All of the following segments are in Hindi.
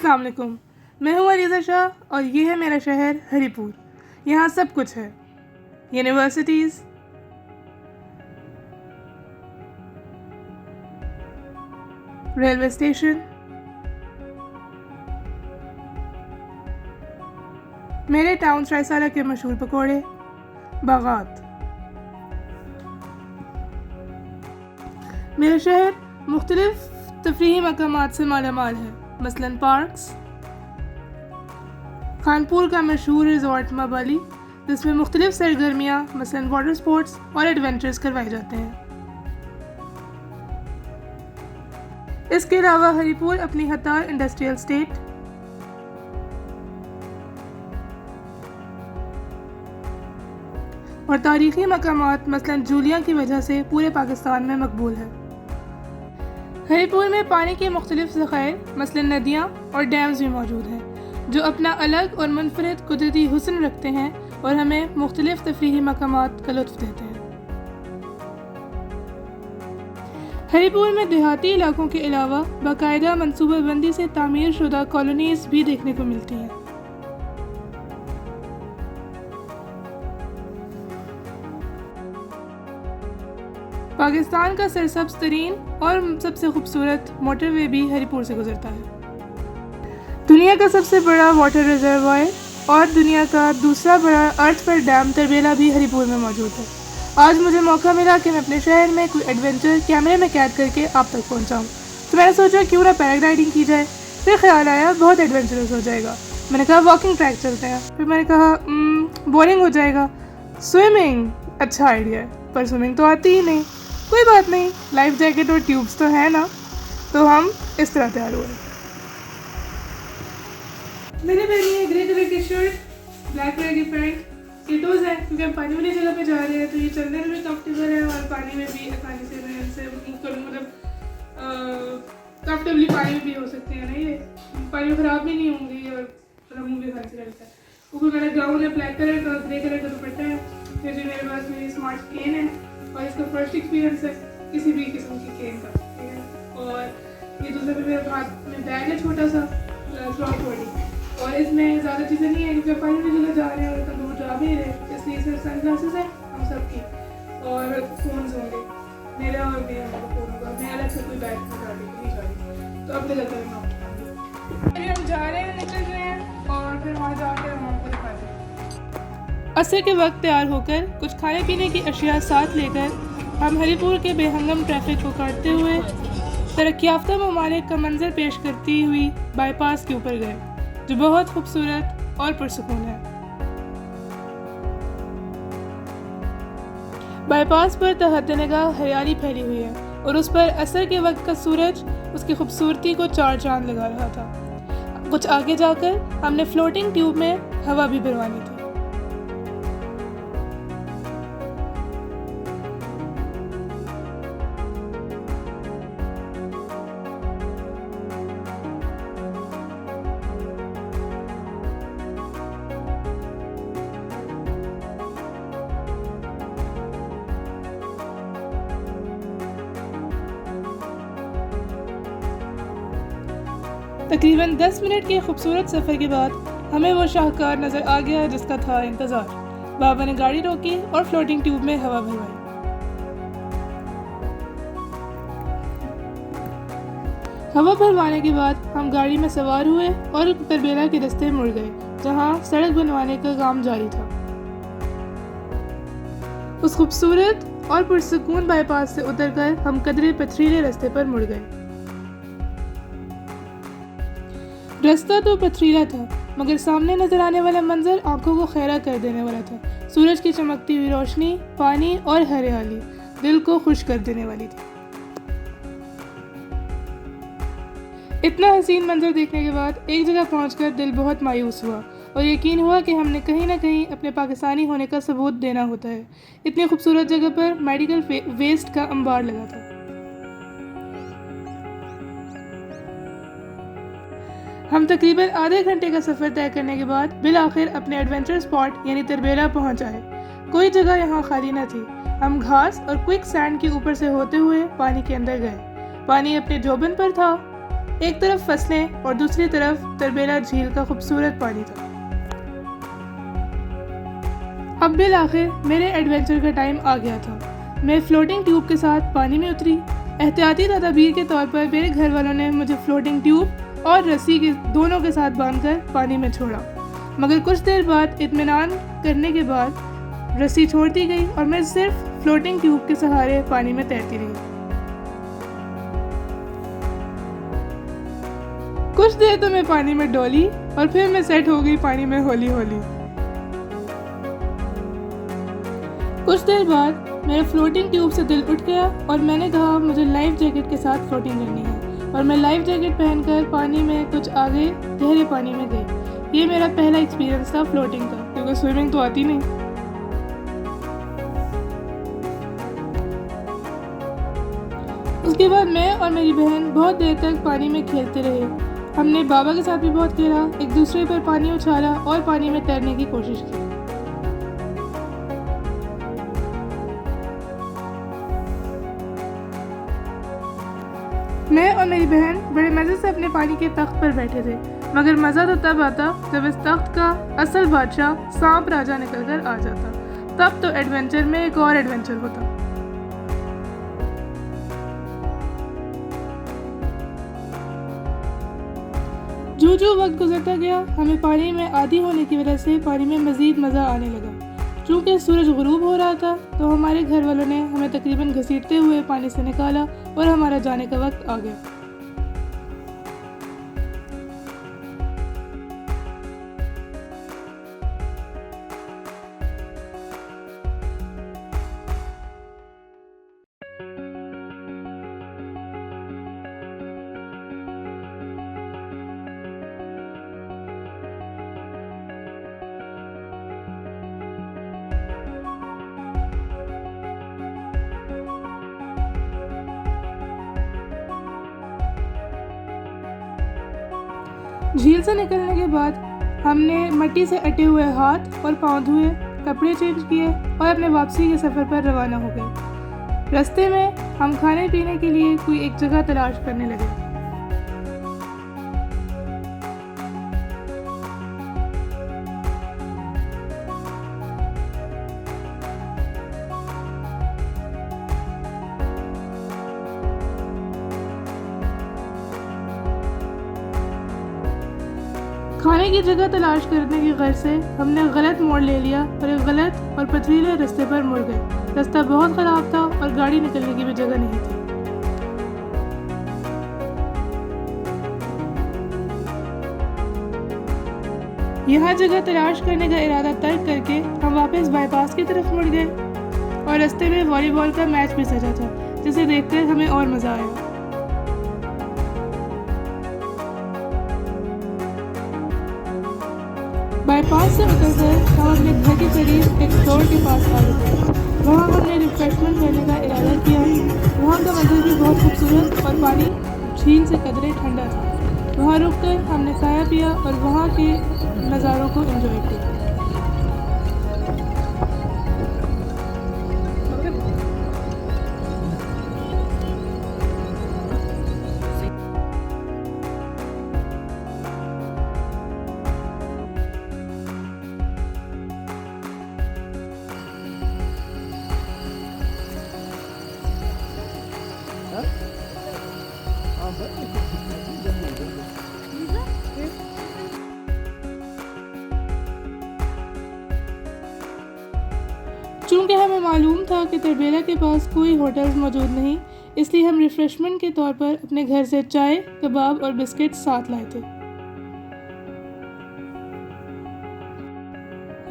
अस्सलाम वालेकुम। मैं हूँ अलीज़ा शाह और ये है मेरा शहर हरिपुर। यहाँ सब कुछ है, यूनिवर्सिटीज़, रेलवे स्टेशन, मेरे टाउन सरायसाला के मशहूर पकौड़े, बागात। मेरा शहर मुख्तलिफ तफरीही मकामात से मालामाल है, मसलन पार्क्स, कानपुर का मशहूर रिजॉर्ट मबाली जिसमें मुख्तलिफ सरगर्मियाँ मसलन वाटर स्पोर्ट्स और एडवेंचर्स करवाए जाते हैं। इसके अलावा हरिपुर अपनी हतार इंडस्ट्रियल स्टेट, और तारीख़ी मकामात मसलन जूलियाँ की वजह से पूरे पाकिस्तान में मकबूल है। हरिपुर में पानी के मुख्तलिफ ज़खायर मसलन नदियाँ और डैम्स भी मौजूद हैं जो अपना अलग और मुनफरिद कुदरती हुस्न रखते हैं और हमें मुख्तलिफ तफरीही मकामात का लुत्फ़ देते हैं। हरिपुर में देहाती इलाकों के अलावा बाकायदा मनसूबाबंदी से तामीर शुदा कॉलोनीज़ भी देखने को मिलती हैं। पाकिस्तान का सरसब्ज़ तरीन और सबसे खूबसूरत मोटरवे भी हरिपुर से गुजरता है। दुनिया का सबसे बड़ा वाटर रिजर्वायर और दुनिया का दूसरा बड़ा अर्थ पर डैम तरबेला भी हरिपुर में मौजूद है। आज मुझे मौका मिला कि मैं अपने शहर में कोई एडवेंचर कैमरे में कैद करके आप तक पहुंचाऊं, तो मैंने सोचा क्यों ना पैराग्लाइडिंग की जाए। फिर ख्याल आया बहुत एडवेंचरस हो जाएगा। मैंने कहा वॉकिंग ट्रैक चलते हैं। फिर मैंने कहा बोरिंग हो जाएगा। स्विमिंग अच्छा आइडिया है, पर स्विमिंग तो आती ही नहीं। कोई बात नहीं, लाइफ जैकेट और ट्यूब्स तो है ना। तो हम इस तरह तैयार हुए। मैंने पहनी है ग्रे कलर की शर्ट, ब्लैक कलर की पैंट, कीटोज है क्योंकि हम पानी वाली जगह पे जा रहे हैं, तो ये चलने में भी कंफर्टेबल है और पानी में भी आसानी से मैं इनसे मूव करूँ, मतलब कंफर्टेबली पानी में भी हो सकते हैं ना, ये पानी में ख़राब भी नहीं होंगी और मुँह भी आसानी से लगता है। ऊपर मेरा गाउन है ब्लैक कलर का, ग्रे कलर का दुपट्टा है। फिर जो मेरे पास मेरी स्मार्ट केन है और इसका फर्स्ट एक्सपीरियंस है किसी भी किस्म की केन का, ठीक है। और ये दूसरा भी मेरे हाथ में बैग है छोटा सा थ्रू बॉडी, और इसमें ज़्यादा चीज़ें नहीं है क्योंकि पानी में जगह जा रहे हैं और इतना दूर जा भी रहे, इसलिए सिर्फ सन ग्लासेस है हम सबकी, और फ़ोन्स होंगे मेरा और मेरा फ़ोन होगा। मैं अलग से कोई बैग निकाल नहीं जा रही, तो अब तक हम जा रहे हैं, निकल रहे हैं और फिर वहाँ जाकर हम आपको दिखाते हैं। असर के वक्त तैयार होकर कुछ खाने पीने की अशिया साथ लेकर हम हरिपुर के बेहंगम ट्रैफिक को काटते हुए तरक्की याफ्ता ममालिक का मंजर पेश करती हुई बाईपास के ऊपर गए जो बहुत खूबसूरत और पुरसुकून है। बाईपास पर तहत निगाह हरियाली फैली हुई है और उस पर असर के वक्त का सूरज उसकी खूबसूरती को चार चांद लगा रहा था। कुछ आगे जाकर हमने फ्लोटिंग ट्यूब में हवा भी भरवानी थी। तकरीबन 10 मिनट के खूबसूरत सफ़र के बाद हमें वो शाहकार नज़र आ गया जिसका था इंतज़ार। बाबा ने गाड़ी रोकी और फ्लोटिंग ट्यूब में हवा भरवाई। हवा भरवाने के बाद हम गाड़ी में सवार हुए और तरबेला के रास्ते मुड़ गए जहाँ सड़क बनवाने का काम जारी था। उस खूबसूरत और पुरसुकून बाईपास से उतरकर हम कदरे पथरीले रास्ते पर मुड़ गए। रास्ता तो पथरीला था मगर सामने नजर आने वाला मंजर आंखों को खैरा कर देने वाला था। सूरज की चमकती हुई रोशनी, पानी और हरियाली दिल को खुश कर देने वाली थी। इतना हसीन मंजर देखने के बाद एक जगह पहुंचकर दिल बहुत मायूस हुआ और यकीन हुआ कि हमने कहीं ना कहीं अपने पाकिस्तानी होने का सबूत देना होता है। इतनी खूबसूरत जगह पर मेडिकल वेस्ट का अंबार लगा था। हम तकरीबन आधे घंटे का सफ़र तय करने के बाद बिल आखिर अपने एडवेंचर स्पॉट यानी तरबेला पहुंच आए। कोई जगह यहाँ खाली न थी। हम घास और क्विक सैंड के ऊपर से होते हुए पानी के अंदर गए। पानी अपने जोबन पर था एक तरफ फसलें और दूसरी तरफ तरबेला झील का खूबसूरत पानी था। अब बिल आखिर मेरे एडवेंचर का टाइम आ गया था। मैं फ्लोटिंग ट्यूब के साथ पानी में उतरी। एहतियाती तदबीर के तौर पर मेरे घर वालों ने मुझे फ्लोटिंग ट्यूब और रस्सी के दोनों के साथ बांधकर पानी में छोड़ा, मगर कुछ देर बाद इत्मीनान करने के बाद रस्सी छोड़ दी गई और मैं सिर्फ फ्लोटिंग ट्यूब के सहारे पानी में तैरती रही। कुछ देर तो मैं पानी में डोली और फिर मैं सेट हो गई पानी में हौली हौली। कुछ देर बाद मेरे फ्लोटिंग ट्यूब से दिल उठ गया और मैंने कहा मुझे लाइफ जैकेट के साथ फ्लोटिंग करनी है, और मैं लाइफ जैकेट पहनकर पानी में कुछ आगे गहरे पानी में गई। ये मेरा पहला एक्सपीरियंस था फ्लोटिंग का, क्योंकि स्विमिंग तो आती नहीं। उसके बाद मैं और मेरी बहन बहुत देर तक पानी में खेलते रहे। हमने बाबा के साथ भी बहुत खेला, एक दूसरे पर पानी उछाला और पानी में तैरने की कोशिश की। मैं और मेरी बहन बड़े मज़े से अपने पानी के तख्त पर बैठे थे, मगर मज़ा तो तब आता जब इस तख्त का असल बादशाह सांप राजा निकल कर आ जाता। तब तो एडवेंचर में एक और एडवेंचर होता। जो जो वक्त गुजरता गया, हमें पानी में आदी होने की वजह से पानी में मज़ीद मज़ा आने लगा। चूँकि सूरज गुरूब हो रहा था तो हमारे घर वालों ने हमें तकरीबन घसीटते हुए पानी से निकाला और हमारा जाने का वक्त आ गया। झील से निकलने के बाद हमने मिट्टी से अटे हुए हाथ और पांव धोए, कपड़े चेंज किए और अपने वापसी के सफ़र पर रवाना हो गए। रास्ते में हम खाने पीने के लिए कोई एक जगह तलाश करने लगे। खाने की जगह तलाश करने की गर्ज से हमने गलत मोड़ ले लिया और एक गलत और पथरीले रास्ते पर मुड़ गए। रास्ता बहुत ख़राब था और गाड़ी निकलने की भी जगह नहीं थी। यहाँ जगह तलाश करने का इरादा तर्क करके हम वापस बाईपास की तरफ मुड़ गए और रास्ते में वॉलीबॉल का मैच भी सजा था, जिसे देखकर हमें और मज़ा आया। बाईपास से उतरकर हम अपने घर के करीब एक स्टोर के पास आ गए। वहाँ हमने रिफ्रेशमेंट करने का इरादा किया। वहाँ का मंजर भी बहुत खूबसूरत और पानी झील से कदरे ठंडा था। वहाँ रुककर हमने खाया पिया और वहाँ के नज़ारों को एंजॉय किया। चूँकि हमें मालूम था कि तरबेला के पास कोई होटल्स मौजूद नहीं, इसलिए हम रिफ्रेशमेंट के तौर पर अपने घर से चाय, कबाब और बिस्किट साथ लाए थे।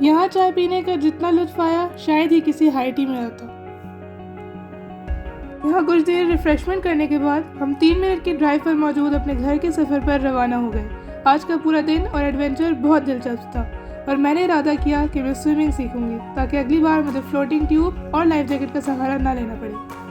यहाँ चाय पीने का जितना लुत्फ आया शायद ही किसी हाई टी में आता। यहाँ कुछ देर रिफ्रेशमेंट करने के बाद हम 3 मिनट की ड्राइव पर मौजूद अपने घर के सफ़र पर रवाना हो गए। आज का पूरा दिन और एडवेंचर बहुत दिलचस्प था और मैंने इरादा किया कि मैं स्विमिंग सीखूंगी ताकि अगली बार मुझे फ्लोटिंग ट्यूब और लाइफ जैकेट का सहारा ना लेना पड़े।